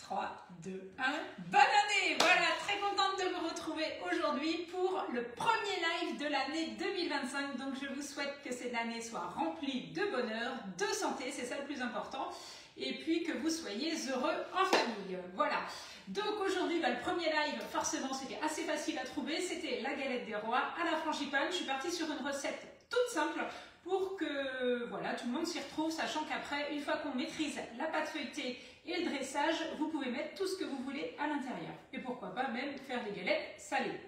3, 2, 1, bonne année! Voilà, très contente de vous retrouver aujourd'hui pour le premier live de l'année 2025. Donc je vous souhaite que cette année soit remplie de bonheur, de santé, c'est ça le plus important. Et puis que vous soyez heureux en famille. Voilà. Donc aujourd'hui, le premier live, forcément, c'était assez facile à trouver. C'était la galette des rois à la frangipane. Je suis partie sur une recette toute simple pour que voilà, tout le monde s'y retrouve, sachant qu'après, une fois qu'on maîtrise la pâte feuilletée et le dressage, vous pouvez mettre tout ce que vous voulez à l'intérieur. Et pourquoi pas même faire des galettes salées.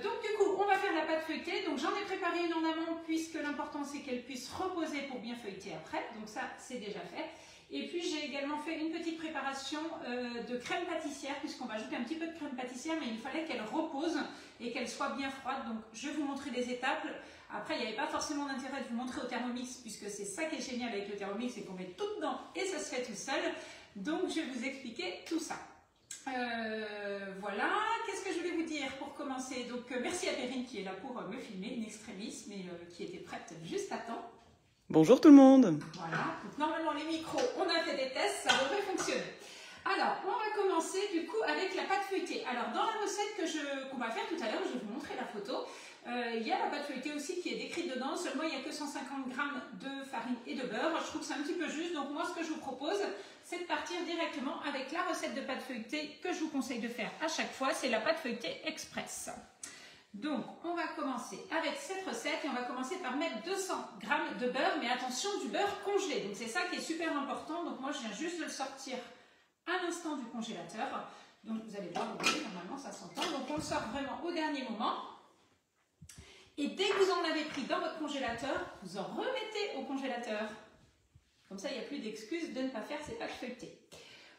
Donc du coup, on va faire la pâte feuilletée. Donc j'en ai préparé une en amont puisque l'important c'est qu'elle puisse reposer pour bien feuilleter après. Donc ça, c'est déjà fait. Et puis j'ai également fait une petite préparation de crème pâtissière puisqu'on va ajouter un petit peu de crème pâtissière, mais il fallait qu'elle repose et qu'elle soit bien froide. Donc je vais vous montrer les étapes. Après, il n'y avait pas forcément d'intérêt de vous montrer au Thermomix puisque c'est ça qui est génial avec le Thermomix, c'est qu'on met tout dedans et ça se fait tout seul. Donc je vais vous expliquer tout ça. Voilà, qu'est-ce que je voulais vous dire pour commencer? Donc merci à Perrine qui est là pour me filmer, une extrémiste, mais qui était prête juste à temps. Bonjour tout le monde. Voilà, donc normalement les micros, on a fait des tests, ça devrait fonctionner. Alors, on va commencer du coup avec la pâte feuilletée. Alors dans la recette qu'on va faire tout à l'heure, je vais vous montrer la photo. Il y a la pâte feuilletée aussi qui est décrite dedans, seulement il n'y a que 150 g de farine et de beurre. Je trouve que c'est un petit peu juste, donc moi ce que je vous propose, c'est de partir directement avec la recette de pâte feuilletée que je vous conseille de faire à chaque fois, c'est la pâte feuilletée express. Donc on va commencer avec cette recette et on va commencer par mettre 200 g de beurre, mais attention, du beurre congelé, donc c'est ça qui est super important. Donc moi je viens juste de le sortir à l'instant du congélateur, donc vous allez voir, normalement ça s'entend, donc on le sort vraiment au dernier moment. Et dès que vous en avez pris dans votre congélateur, vous en remettez au congélateur. Comme ça, il n'y a plus d'excuses de ne pas faire ces pâtes feuilletées.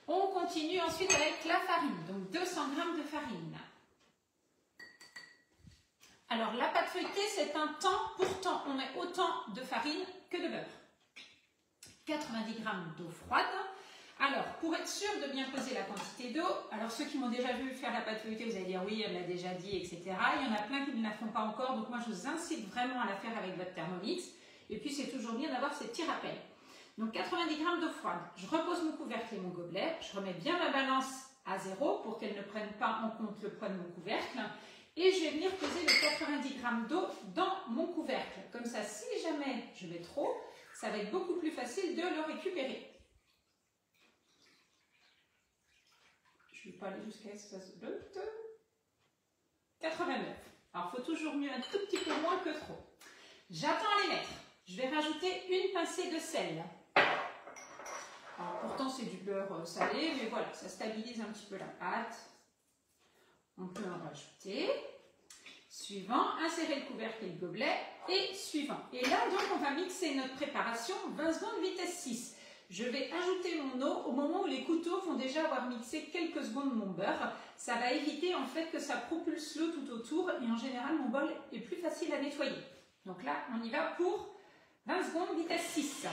On continue ensuite avec la farine, donc 200 g de farine. Alors, la pâte feuilletée, c'est un temps pour temps. On met autant de farine que de beurre. 90 g d'eau froide. Alors, pour être sûr de bien peser la quantité d'eau, alors ceux qui m'ont déjà vu faire la pâte feuilletée, vous allez dire oui, elle l'a déjà dit, etc. Il y en a plein qui ne la font pas encore, donc moi je vous incite vraiment à la faire avec votre Thermomix. Et puis c'est toujours bien d'avoir ces petits rappels. Donc 90 g d'eau froide, je repose mon couvercle et mon gobelet, je remets bien ma balance à 0 pour qu'elle ne prenne pas en compte le poids de mon couvercle. Et je vais venir peser les 90 g d'eau dans mon couvercle. Comme ça, si jamais je mets trop, ça va être beaucoup plus facile de le récupérer. Je ne vais pas aller jusqu'à ce que ça se bloque. 89. Alors, il faut toujours mieux un tout petit peu moins que trop. J'attends à les mettre. Je vais rajouter une pincée de sel. Alors, pourtant, c'est du beurre salé, mais voilà, ça stabilise un petit peu la pâte. On peut en rajouter. Suivant, insérer le couvercle et le gobelet. Et suivant. Et là, donc, on va mixer notre préparation 20 secondes vitesse 6. Je vais ajouter mon eau au moment où les couteaux vont déjà avoir mixé quelques secondes mon beurre. Ça va éviter en fait que ça propulse l'eau tout autour et en général mon bol est plus facile à nettoyer. Donc là, on y va pour 20 secondes vitesse 6.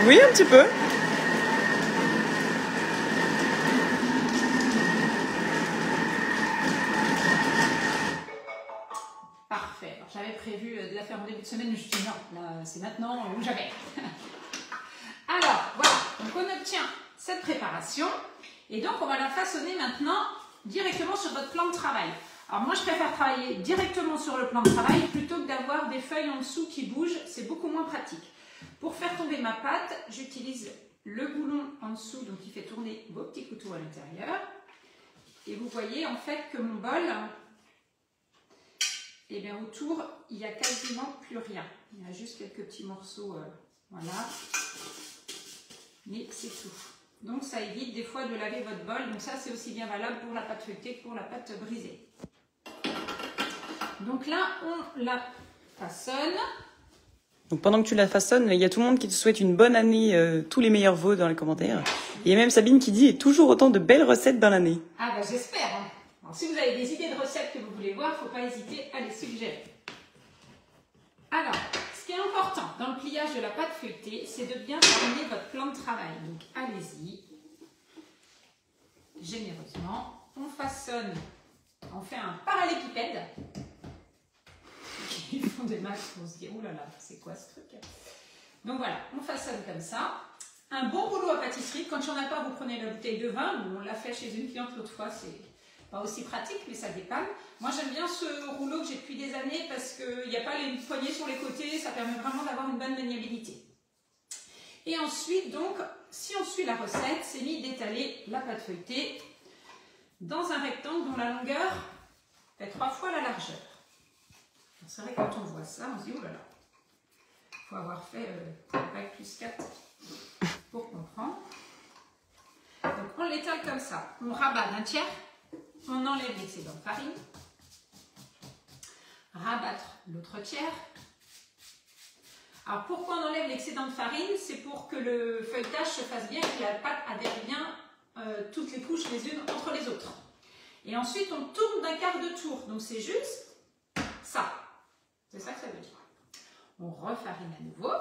Oui, un petit peu. J'avais prévu de la faire en début de semaine, mais je me suis dit non, là c'est maintenant ou jamais. Alors voilà, donc on obtient cette préparation et donc on va la façonner maintenant directement sur votre plan de travail. Alors moi je préfère travailler directement sur le plan de travail plutôt que d'avoir des feuilles en dessous qui bougent, c'est beaucoup moins pratique. Pour faire tomber ma pâte, j'utilise le boulon en dessous, donc qui fait tourner vos petits couteaux à l'intérieur. Et vous voyez en fait que mon bol, et bien autour, il n'y a quasiment plus rien. Il y a juste quelques petits morceaux, voilà. Mais c'est tout. Donc ça évite des fois de laver votre bol. Donc ça c'est aussi bien valable pour la pâte feuilletée que pour la pâte brisée. Donc là, on la façonne. Donc pendant que tu la façonnes, il y a tout le monde qui te souhaite une bonne année, tous les meilleurs vœux dans les commentaires. Il y a même Sabine qui dit « toujours autant de belles recettes dans l'année ». Ah bah j'espère. Hein. Alors, si vous avez des idées de recettes que vous voulez voir, il ne faut pas hésiter à les suggérer. Alors, ce qui est important dans le pliage de la pâte feuilletée, c'est de bien terminer votre plan de travail. Donc allez-y, généreusement. on façonne, on fait un parallépipède. Ils font des maths, on se dit, oh là là, c'est quoi ce truc? Donc voilà, on façonne comme ça. Un bon rouleau à pâtisserie, quand il n'y en a pas, vous prenez la bouteille de vin. On l'a fait chez une cliente l'autre fois, c'est pas aussi pratique, mais ça dépanne. Moi, j'aime bien ce rouleau que j'ai depuis des années parce qu'il n'y a pas les poignées sur les côtés, ça permet vraiment d'avoir une bonne maniabilité. Et ensuite, donc, si on suit la recette, c'est mis d'étaler la pâte feuilletée dans un rectangle dont la longueur fait 3 fois la largeur. C'est vrai, quand on voit ça, on se dit, oh là là, il faut avoir fait bac plus 4 pour comprendre. Donc, on l'étale comme ça. On rabat d'un tiers, on enlève l'excédent de farine, rabattre l'autre tiers. Alors, pourquoi on enlève l'excédent de farine? C'est pour que le feuilletage se fasse bien et que la pâte adhère bien toutes les couches les unes entre les autres. Et ensuite, on tourne d'un quart de tour. Donc, c'est juste ça. C'est ça que ça veut dire. On refarine à nouveau.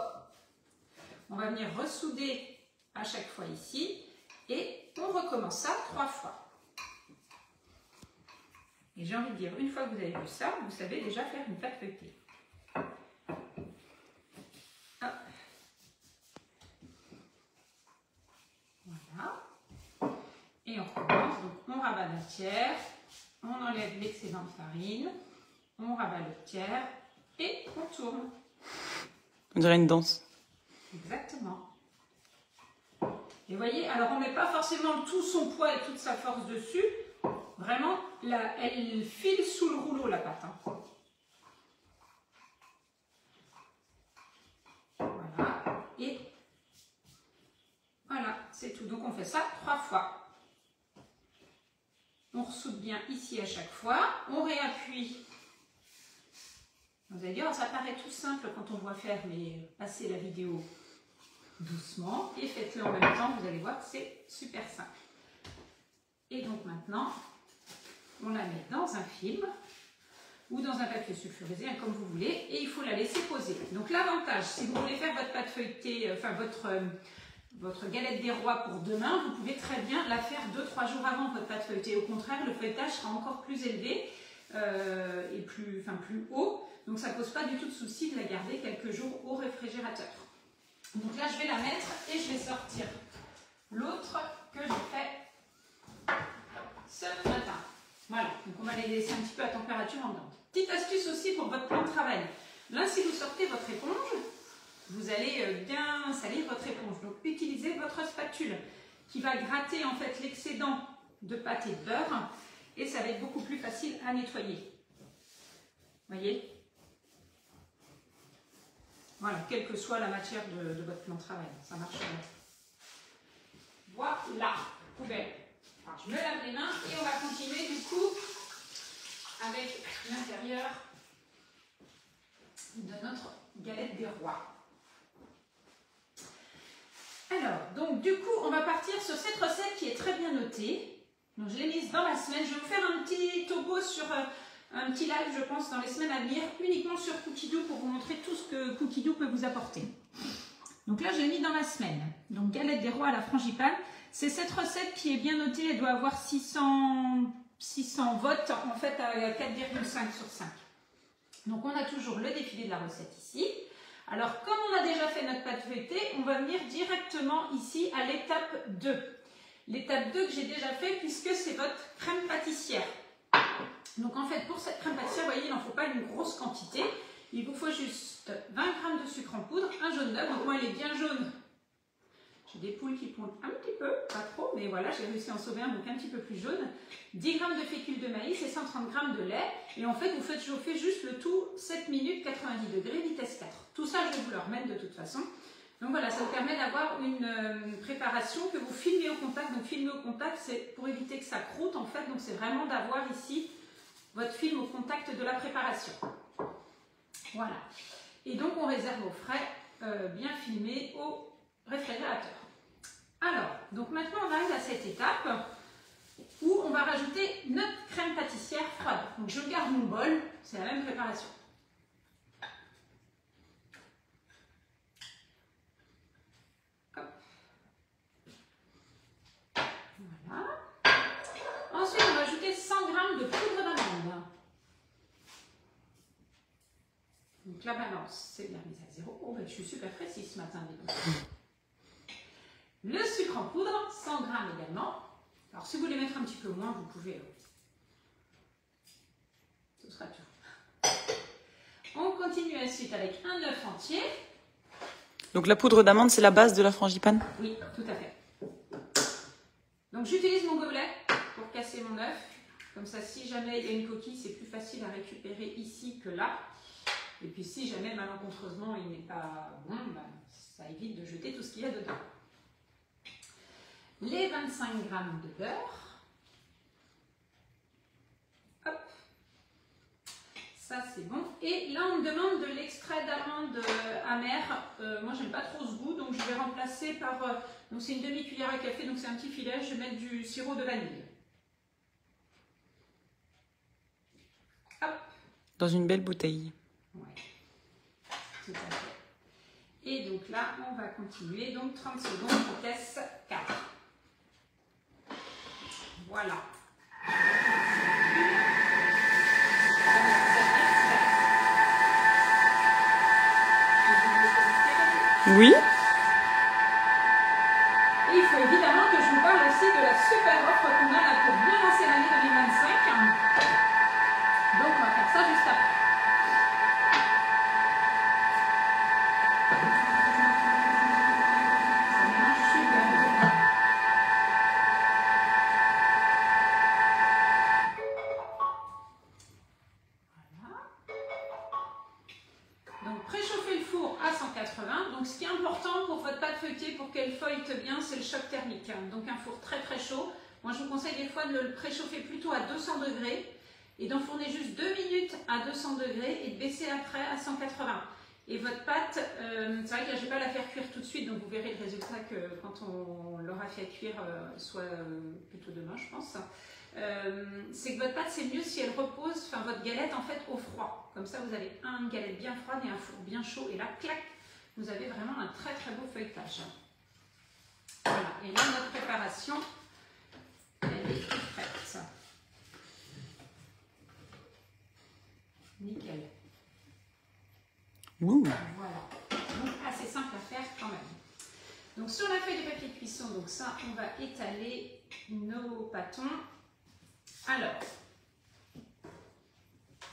On va venir ressouder à chaque fois ici. Et on recommence ça 3 fois. Et j'ai envie de dire, une fois que vous avez vu ça, vous savez déjà faire une pâte feuilletée. Voilà. Et on recommence. Donc on rabat le tiers, on enlève l'excédent de farine, on rabat le tiers et on tourne. On dirait une danse. Exactement. Et vous voyez, alors on ne met pas forcément tout son poids et toute sa force dessus. Vraiment, là, elle file sous le rouleau, la pâte. Hein. Voilà. Et voilà, c'est tout. Donc on fait ça 3 fois. On ressoude bien ici à chaque fois. On réappuie. Vous allez dire, ça paraît tout simple quand on voit faire, mais passez la vidéo doucement et faites-le en même temps. Vous allez voir que c'est super simple. Et donc maintenant, on la met dans un film ou dans un papier sulfurisé, hein, comme vous voulez, et il faut la laisser poser. Donc l'avantage, si vous voulez faire votre pâte feuilletée, enfin votre galette des rois pour demain, vous pouvez très bien la faire 2-3 jours avant votre pâte feuilletée. Au contraire, le feuilletage sera encore plus élevé et plus haut. Donc ça ne pose pas du tout de souci de la garder quelques jours au réfrigérateur. Donc là, je vais la mettre et je vais sortir l'autre que j'ai fait ce matin. Voilà, donc on va les laisser un petit peu à température ambiante. Petite astuce aussi pour votre plan de travail. Là, si vous sortez votre éponge, vous allez bien salir votre éponge. Donc utilisez votre spatule qui va gratter en fait l'excédent de pâte et de beurre et ça va être beaucoup plus facile à nettoyer. Voyez? Voilà, quelle que soit la matière de votre plan de travail, ça marche bien. Voilà, poubelle. Alors, je me lave les mains et on va continuer du coup avec l'intérieur de notre galette des rois. Alors, donc du coup, on va partir sur cette recette qui est très bien notée. Donc, je l'ai mise dans la semaine. Je vais vous faire un petit topo sur un petit live, je pense, dans les semaines à venir, uniquement sur Cookie Dough pour vous montrer tout ce que Cookie Dough peut vous apporter. Donc là, je l'ai mis dans la semaine. Donc, galette des rois à la frangipane. C'est cette recette qui est bien notée. Elle doit avoir 600 votes, en fait, à 4,5 sur 5. Donc, on a toujours le défilé de la recette ici. Alors, comme on a déjà fait notre pâte feuilletée, on va venir directement ici à l'étape 2. L'étape 2 que j'ai déjà fait puisque c'est votre crème pâtissière. Donc, en fait, pour cette crème pâtissière, vous voyez, il n'en faut pas une grosse quantité. Il vous faut juste 20 g de sucre en poudre, un jaune d'œuf. Donc, moi, elle est bien jaune. J'ai des poules qui pondent un petit peu, pas trop, mais voilà, j'ai réussi à en sauver un, donc un petit peu plus jaune. 10 g de fécule de maïs et 130 g de lait. Et en fait, vous faites chauffer juste le tout 7 minutes, 90 degrés, vitesse 4. Tout ça, je vais vous le remettre de toute façon. Donc voilà, ça vous permet d'avoir une préparation que vous filmez au contact. Donc filmer au contact, c'est pour éviter que ça croûte en fait. Donc c'est vraiment d'avoir ici votre film au contact de la préparation. Voilà. Et donc on réserve au frais, bien filmé au réfrigérateur. Alors, donc maintenant on arrive à cette étape où on va rajouter notre crème pâtissière froide. Donc je garde mon bol, c'est la même préparation. Hop. Voilà. Ensuite on va fait 100 g de poudre d'amande. Donc la balance, c'est bien mise à 0. Oh, ben, je suis super précise ce matin, dis donc. Le sucre en poudre, 100 g également. Alors si vous voulez mettre un petit peu moins, vous pouvez. Ce sera tout. On continue ensuite avec un œuf entier. Donc la poudre d'amande, c'est la base de la frangipane? Oui, tout à fait. Donc j'utilise mon gobelet pour casser mon œuf. Comme ça, si jamais il y a une coquille, c'est plus facile à récupérer ici que là. Et puis si jamais malencontreusement il n'est pas bon, ben, ça évite de jeter tout ce qu'il y a dedans. Les 25 g de beurre. Hop. Ça c'est bon. Et là on me demande de l'extrait d'amande amère. Moi j'aime pas trop ce goût, donc je vais remplacer par... donc c'est une demi-cuillère à café, donc c'est un petit filet. Je vais mettre du sirop de vanille. Hop. Dans une belle bouteille. Ouais, tout à fait. Et donc là, on va continuer. Donc 30 secondes, vitesse 4. Voilà. Oui. Et il faut évidemment que je vous parle aussi de la super offre qu'on a là pour bien lancer l'année 2025. Donc on va faire ça juste après. Ça mélange super bien. Voilà. Donc préchauffer le four à 180. Donc ce qui est important pour votre pâte feuilletée, pour qu'elle feuillete bien, c'est le choc thermique. Donc un four très très chaud. Moi je vous conseille des fois de le préchauffer plutôt à 200 degrés et d'enfourner juste 2 minutes à 200 degrés et de baisser après à 180. Et votre pâte, c'est vrai que là je ne vais pas la faire cuire tout de suite, donc vous verrez le résultat que quand on l'aura fait cuire, soit plutôt demain je pense. C'est que votre pâte c'est mieux si elle repose, enfin votre galette en fait au froid. Comme ça vous avez une galette bien froide et un four bien chaud et là clac, vous avez vraiment un très très beau feuilletage. Voilà, et là notre préparation, elle est prête. Nickel. Ouh. Voilà. Donc assez simple à faire quand même. Donc sur la feuille de papier de cuisson, donc ça on va étaler nos pâtons. Alors,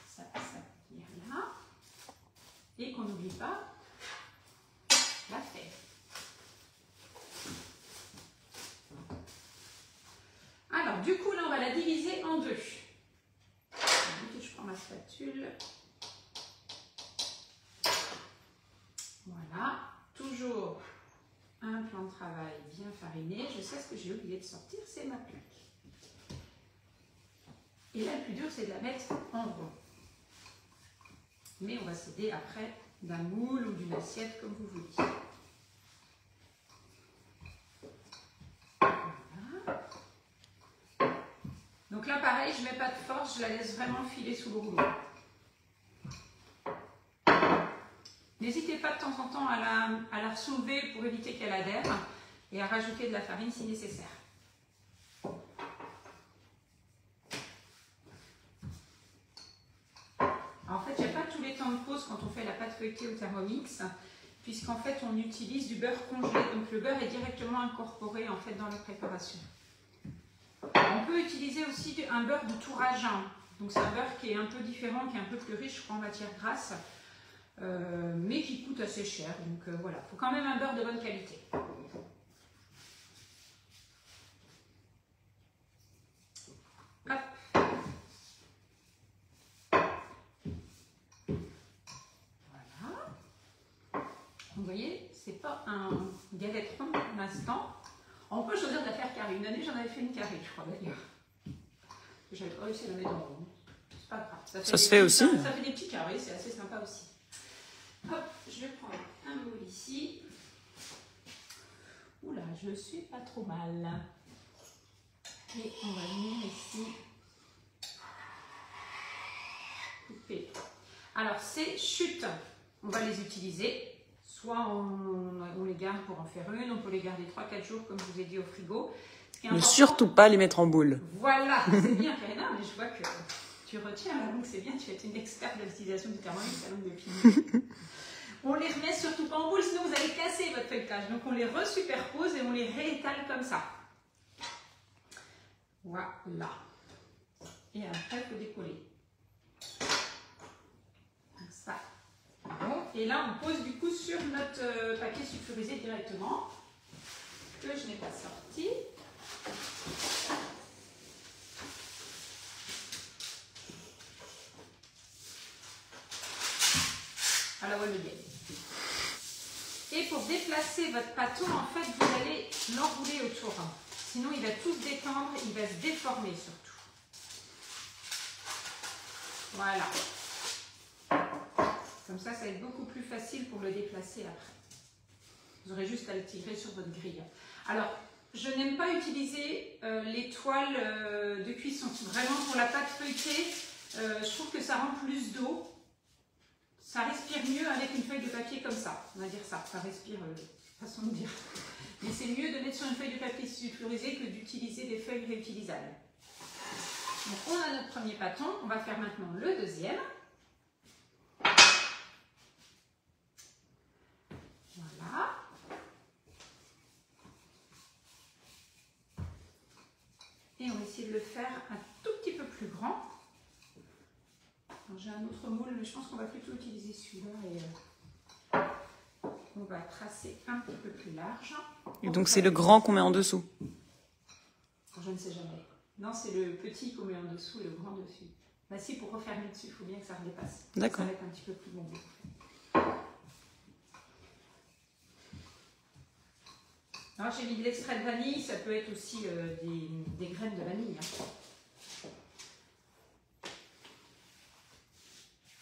ça vient là. Et qu'on n'oublie pas la fève. Alors du coup là on va la diviser en deux. Je prends ma spatule. Voilà, toujours un plan de travail bien fariné. Je sais ce que j'ai oublié de sortir, c'est ma plaque. Et là, le plus dur, c'est de la mettre en rond. Mais on va s'aider après d'un moule ou d'une assiette, comme vous voulez. Voilà. Donc là, pareil, je ne mets pas de force, je la laisse vraiment filer sous le rouleau. N'hésitez pas de temps en temps à la soulever pour éviter qu'elle adhère et à rajouter de la farine si nécessaire. Alors en fait, il n'y a pas tous les temps de pause quand on fait la pâte feuilletée au Thermomix, puisqu'en fait on utilise du beurre congelé, donc le beurre est directement incorporé en fait dans la préparation. On peut utiliser aussi un beurre de tourage, donc c'est un beurre qui est un peu différent, qui est un peu plus riche en matière grasse. Mais qui coûte assez cher, donc voilà, il faut quand même un beurre de bonne qualité. Hop. Voilà. Vous voyez, c'est pas un galette rond pour l'instant. On peut choisir de la faire carrée. Une année, j'en avais fait une carrée, je crois d'ailleurs. J'avais pas réussi à la mettre en rond. C'est pas grave. Ça se fait aussi. Ça fait des petits carrés, c'est assez sympa aussi. Hop, je vais prendre un moule ici. Oula, je suis pas trop mal. Et on va venir ici couper. Alors, ces chutes, on va les utiliser. Soit on les garde pour en faire une, on peut les garder 3-4 jours, comme je vous ai dit, au frigo. Ne surtout pas les mettre en boule. Voilà, c'est bien, Karina, mais je vois que tu retiens la langue, c'est bien, tu es une experte de l'utilisation du thermomètre, la langue de Pini. On les remet surtout pas en boule, sinon vous allez casser votre feuilletage. Donc on les resuperpose et on les réétale comme ça. Voilà. Et après, il faut décoller. Comme ça. Bon. Et là, on pose du coup sur notre papier sulfurisé directement, que je n'ai pas sorti. Alors, on le gagne. Et pour déplacer votre pâteau, en fait, vous allez l'enrouler autour. Sinon, il va tout se détendre, il va se déformer surtout. Voilà. Comme ça va être beaucoup plus facile pour le déplacer après. Vous aurez juste à le tirer sur votre grille. Alors, je n'aime pas utiliser les toiles de cuisson. Vraiment, pour la pâte feuilletée, je trouve que ça rend plus d'eau. Ça respire mieux avec une feuille de papier comme ça. On va dire ça. Ça respire, façon de dire. Mais c'est mieux de mettre sur une feuille de papier sulfurisée que d'utiliser des feuilles réutilisables. Donc, on a notre premier pâton. On va faire maintenant le deuxième. Voilà. Et on va essayer de le faire un tout petit peu plus grand. J'ai un autre moule, mais je pense qu'on va plutôt utiliser celui-là. Et on va tracer un petit peu plus large. Et donc c'est le grand qu'on met en dessous? Je ne sais jamais. Non, c'est le petit qu'on met en dessous et le grand dessus. Bah si, pour refermer dessus, il faut bien que ça redépasse. D'accord. Ça va être un petit peu plus bon. Alors j'ai mis de l'extrait de vanille, ça peut être aussi des graines de vanille. Hein.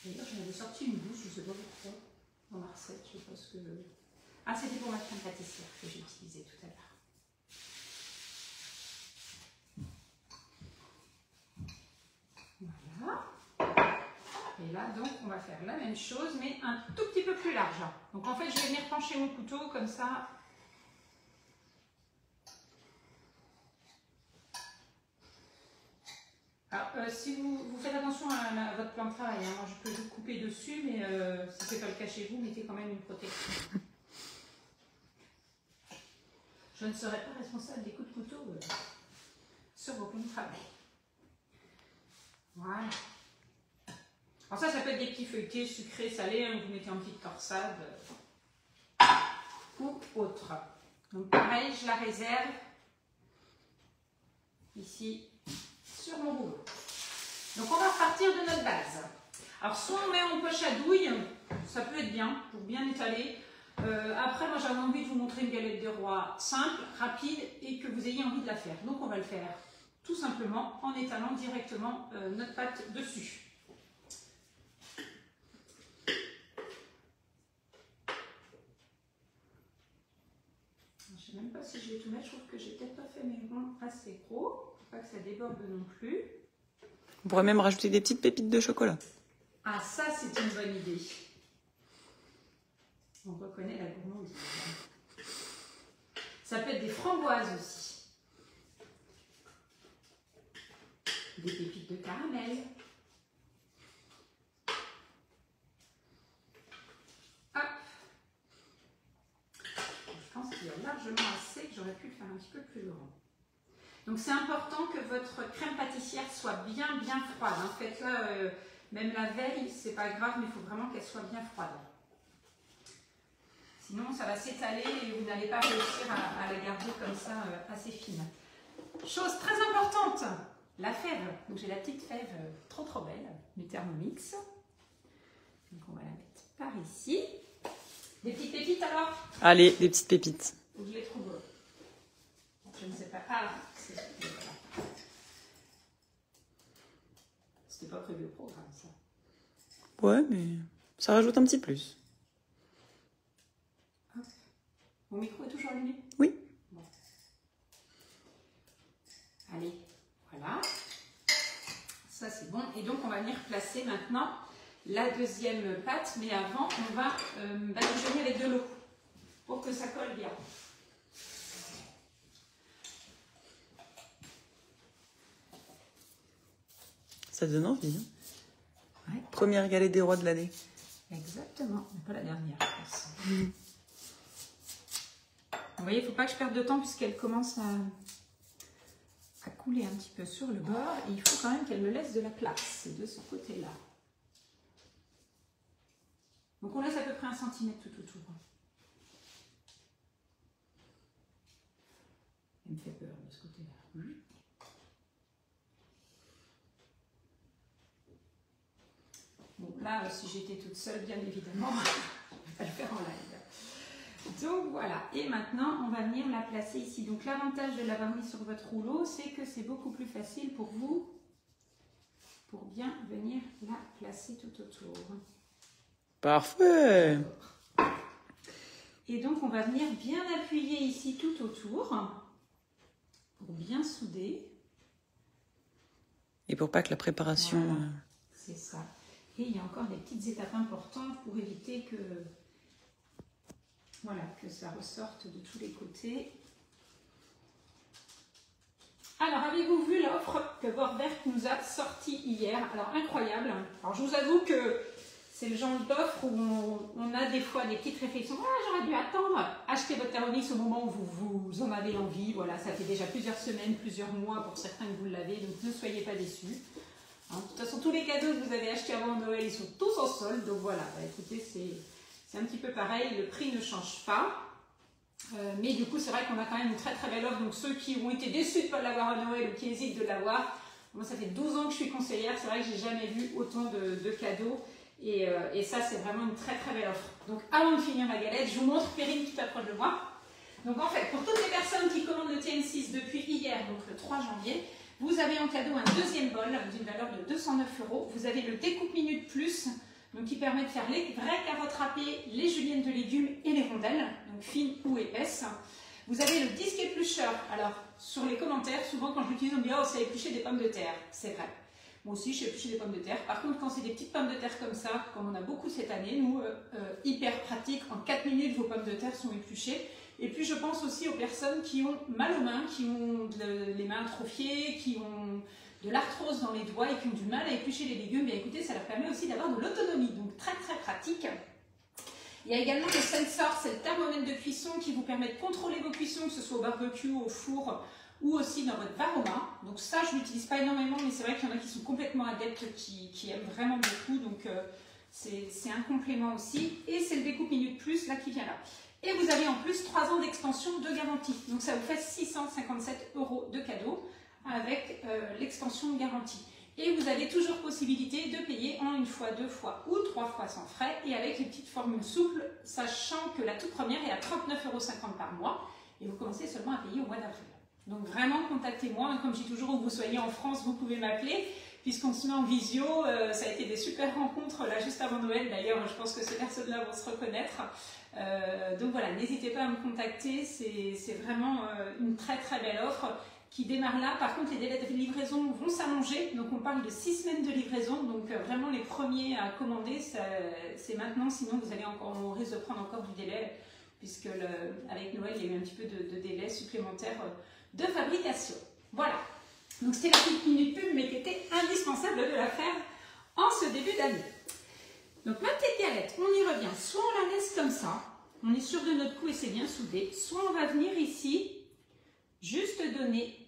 D'ailleurs, j'en avais sorti une douce, je ne sais pas pourquoi, dans ma recette, je pense que... Ah, c'était pour ma crème pâtissière que j'ai utilisée tout à l'heure. Voilà. Et là, donc, on va faire la même chose, mais un tout petit peu plus large. Donc, en fait, je vais venir pencher mon couteau, comme ça... Alors, si vous faites attention à votre plan de travail, hein, moi je peux vous couper dessus, mais si ce n'est pas le cas chez vous, mettez quand même une protection. Je ne serai pas responsable des coups de couteau sur vos plans de travail. Voilà. Alors ça peut être des petits feuilletés sucrés, salés, hein, vous mettez en petite torsade ou autre. Donc pareil, je la réserve ici. Sur mon rouleau. Donc on va repartir de notre base. Alors soit on met en poche à douille, ça peut être bien pour bien étaler. Après moi j'avais envie de vous montrer une galette des rois simple, rapide et que vous ayez envie de la faire. Donc on va le faire tout simplement en étalant directement notre pâte dessus. Je ne sais même pas si je vais tout mettre, je trouve que j'ai peut-être pas fait mes ronds assez gros. Pas que ça déborde non plus. On pourrait même rajouter des petites pépites de chocolat. Ah, ça, c'est une bonne idée. On reconnaît la gourmandise. Ça peut être des framboises aussi. Des pépites de caramel. Hop. Je pense qu'il y a largement assez, que j'aurais pu le faire un petit peu plus grand. Donc c'est important que votre crème pâtissière soit bien froide. Hein. Faites-la même la veille, c'est pas grave, mais il faut vraiment qu'elle soit bien froide. Sinon ça va s'étaler et vous n'allez pas réussir à la garder comme ça assez fine. Chose très importante, la fève. Donc j'ai la petite fève trop belle, du Thermomix. Donc on va la mettre par ici. Des petites pépites alors? Allez, des petites pépites. Ou je les trouve. Je ne sais pas. Ah, c'était pas prévu au programme, ça. Ouais, mais ça rajoute un petit plus. Hop. Mon micro est toujours allumé? Oui. Bon. Allez, voilà. Ça, c'est bon. Et donc, on va venir placer maintenant la deuxième pâte. Mais avant, on va badigeonner avec de l'eau pour que ça colle bien. Ça donne envie. Hein. Ouais. Première galette des rois de l'année. Exactement, mais pas la dernière, je pense. Vous voyez, il ne faut pas que je perde de temps puisqu'elle commence à couler un petit peu sur le bord. Et il faut quand même qu'elle me laisse de la place de ce côté-là. Donc on laisse à peu près 1 cm tout autour. Elle me fait peur de ce côté-là. Bon, là, si j'étais toute seule, bien évidemment, je ne vais pas le faire en live. Donc voilà, et maintenant, on va venir la placer ici. Donc l'avantage de l'avoir mis sur votre rouleau, c'est que c'est beaucoup plus facile pour vous, pour bien venir la placer tout autour. Parfait. Et donc, on va venir bien appuyer ici tout autour, pour bien souder. Et pour pas que la préparation... Voilà, c'est ça. Et il y a encore des petites étapes importantes pour éviter que, voilà, que ça ressorte de tous les côtés. Alors, avez-vous vu l'offre que Borberg nous a sortie hier? Alors, incroyable. Alors, je vous avoue que c'est le genre d'offre où on a des fois des petites réflexions. Ah, j'aurais dû attendre. Achetez votre Thermomix au moment où vous en avez envie. Voilà, ça fait déjà plusieurs semaines, plusieurs mois pour certains que vous l'avez. Donc, ne soyez pas déçus. De toute façon, tous les cadeaux que vous avez achetés avant Noël, ils sont tous en solde. Donc voilà, bah, écoutez, c'est un petit peu pareil. Le prix ne change pas. Mais du coup, c'est vrai qu'on a quand même une très très belle offre. Donc ceux qui ont été déçus de ne pas l'avoir à Noël ou qui hésitent de l'avoir, moi ça fait 12 ans que je suis conseillère. C'est vrai que j'ai jamais vu autant de cadeaux. Et ça, c'est vraiment une très très belle offre. Donc avant de finir la galette, je vous montre Perrine qui t'approche de moi. Donc en fait, pour toutes les personnes qui commandent le TN6 depuis hier, donc le 3 janvier, vous avez en cadeau un deuxième bol d'une valeur de 209 €. Vous avez le découpe minute plus, donc qui permet de faire les vraies carottes râpées, les juliennes de légumes et les rondelles, donc fines ou épaisses. Vous avez le disque éplucheur. Alors, sur les commentaires, souvent quand je l'utilise, on me dit « Oh, ça éplucher des pommes de terre ». C'est vrai. Moi aussi, je sais éplucher des pommes de terre. Par contre, quand c'est des petites pommes de terre comme ça, comme on a beaucoup cette année, nous, hyper pratique, en 4 minutes, vos pommes de terre sont épluchées. Et puis je pense aussi aux personnes qui ont mal aux mains, qui ont les mains atrophiées, qui ont de l'arthrose dans les doigts et qui ont du mal à éplucher les légumes. Bien écoutez, ça leur permet aussi d'avoir de l'autonomie, donc très très pratique. Il y a également le sensor, c'est le thermomètre de cuisson qui vous permet de contrôler vos cuissons, que ce soit au barbecue, au four ou aussi dans votre Varoma. Donc ça, je ne l'utilise pas énormément, mais c'est vrai qu'il y en a qui sont complètement adeptes, qui aiment vraiment beaucoup. Donc c'est un complément aussi. Et c'est le découpe minute plus là qui vient là. Et vous avez en plus 3 ans d'extension de garantie. Donc ça vous fait 657 € de cadeau avec l'extension de garantie. Et vous avez toujours possibilité de payer en 1 fois, 2 fois ou 3 fois sans frais et avec les petites formules souples, sachant que la toute première est à 39,50 € par mois et vous commencez seulement à payer au mois d'avril. Donc vraiment, contactez-moi. Comme je dis toujours, où vous soyez en France, vous pouvez m'appeler puisqu'on se met en visio. Ça a été des super rencontres là juste avant Noël. D'ailleurs, je pense que ces personnes-là vont se reconnaître. Donc voilà, n'hésitez pas à me contacter. C'est vraiment une très très belle offre qui démarre là. Par contre, les délais de livraison vont s'allonger. Donc on parle de 6 semaines de livraison. Donc vraiment les premiers à commander, c'est maintenant. Sinon, on risque de prendre encore du délai puisque avec Noël, il y a eu un petit peu de délai supplémentaire de fabrication. Voilà. Donc c'était la petite minute pub, mais qui était indispensable de la faire en ce début d'année. Donc ma petite galette, on y revient. Soit on la laisse comme ça, on est sûr de notre coup et c'est bien soudé. Soit on va venir ici, juste donner.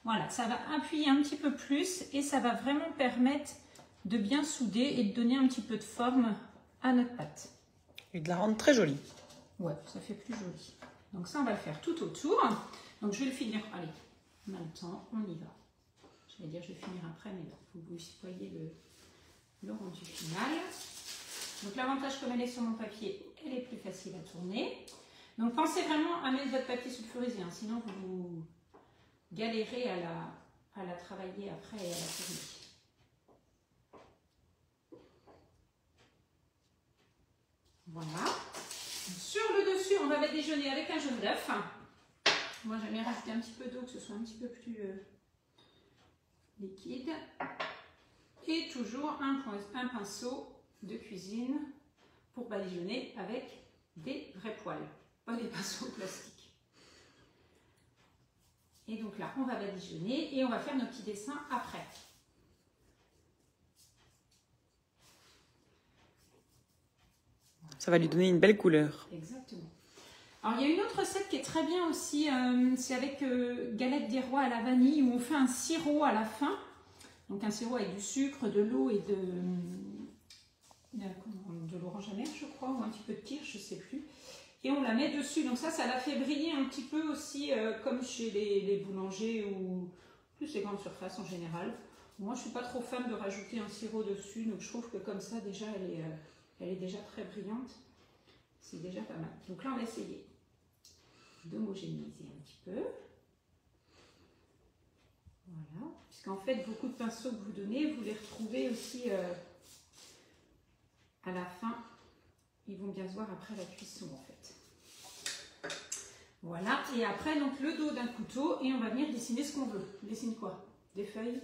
Voilà, ça va appuyer un petit peu plus et ça va vraiment permettre de bien souder et de donner un petit peu de forme à notre pâte. Et de la rendre très jolie. Ouais, ça fait plus joli. Donc ça, on va le faire tout autour. Donc je vais le finir, allez, en même temps, on y va. Je vais dire je vais finir après, mais là, il faut que vous voyez le rendu final. Donc l'avantage, comme elle est sur mon papier, elle est plus facile à tourner. Donc pensez vraiment à mettre votre papier sulfurisé, hein, sinon vous galérez à la travailler après et à la tourner. Voilà. Sur le dessus, on va badigeonner avec un jaune d'œuf. Moi, j'aime bien rajouter un petit peu d'eau, que ce soit un petit peu plus liquide. Et toujours un pinceau de cuisine pour badigeonner avec des vrais poils, pas des pinceaux plastiques. Et donc là, on va badigeonner et on va faire nos petits dessins après. Ça va lui donner une belle couleur. Exactement. Alors, il y a une autre recette qui est très bien aussi. C'est avec galette des rois à la vanille où on fait un sirop à la fin. Donc, un sirop avec du sucre, de l'eau et de l'orange amère, je crois, ou un petit peu de kirsch, je ne sais plus. Et on la met dessus. Donc, ça la fait briller un petit peu aussi, comme chez les boulangers ou plus les grandes surfaces en général. Moi, je ne suis pas trop fan de rajouter un sirop dessus. Donc, je trouve que comme ça, déjà, elle est déjà très brillante. C'est déjà pas mal. Donc là, on va essayer d'homogénéiser un petit peu. Voilà. Puisqu'en fait, beaucoup de pinceaux que vous donnez, vous les retrouvez aussi à la fin. Ils vont bien se voir après la cuisson, en fait. Voilà. Et après, donc, le dos d'un couteau. Et on va venir dessiner ce qu'on veut. On dessine quoi? Des feuilles?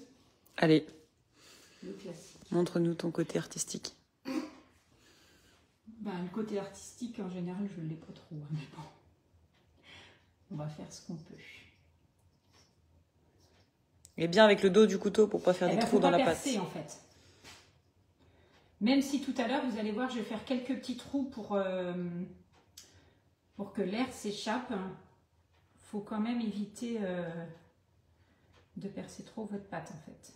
Allez. Le classique. Montre-nous ton côté artistique. Ben, le côté artistique, en général, je ne l'ai pas trop, hein, mais bon. On va faire ce qu'on peut. Et bien avec le dos du couteau pour pas faire des trous dans la pâte. En fait. Même si tout à l'heure, vous allez voir, je vais faire quelques petits trous pour que l'air s'échappe. Il faut quand même éviter de percer trop votre pâte, en fait.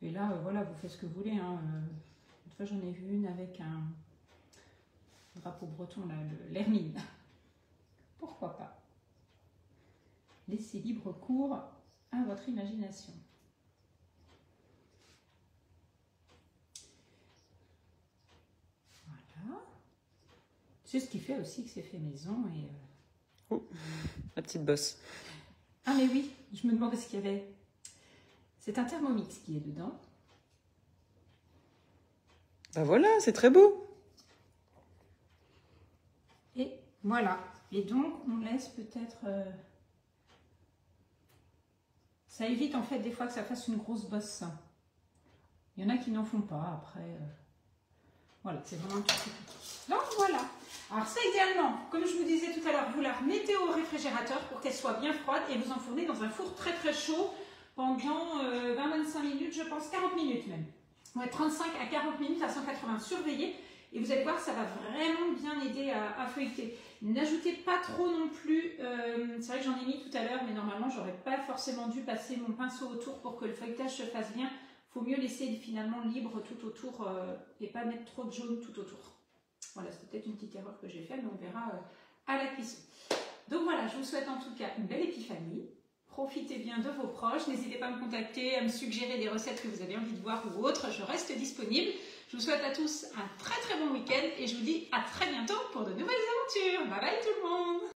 Et là, voilà, vous faites ce que vous voulez. Hein. Une fois, j'en ai vu une avec un drapeau breton, l'hermine. Pourquoi pas? Laissez libre cours à votre imagination. Voilà. C'est ce qui fait aussi que c'est fait maison. Et Oh, la petite bosse. Ah mais oui, je me demandais ce qu'il y avait. C'est un Thermomix qui est dedans. Bah voilà, c'est très beau. Et voilà. Et donc, on laisse peut-être... Ça évite en fait des fois que ça fasse une grosse bosse. Il y en a qui n'en font pas après. Voilà, c'est vraiment un tout petit peu. Donc voilà. Alors ça, idéalement, comme je vous disais tout à l'heure, vous la remettez au réfrigérateur pour qu'elle soit bien froide et vous enfournez dans un four très très chaud pendant 20-25 minutes, je pense 40 minutes même. Ouais, 35 à 40 minutes à 180, surveillez. Et vous allez voir, ça va vraiment bien aider à feuilleter. N'ajoutez pas trop non plus, c'est vrai que j'en ai mis tout à l'heure, mais normalement, j'aurais pas forcément dû passer mon pinceau autour pour que le feuilletage se fasse bien. Il faut mieux laisser finalement libre tout autour et pas mettre trop de jaune tout autour. Voilà, c'est peut-être une petite erreur que j'ai faite, mais on verra à la cuisson. Donc voilà, je vous souhaite en tout cas une belle épiphanie. Profitez bien de vos proches. N'hésitez pas à me contacter, à me suggérer des recettes que vous avez envie de voir ou autres. Je reste disponible. Je vous souhaite à tous un très très bon week-end et je vous dis à très bientôt pour de nouvelles aventures. Bye bye tout le monde!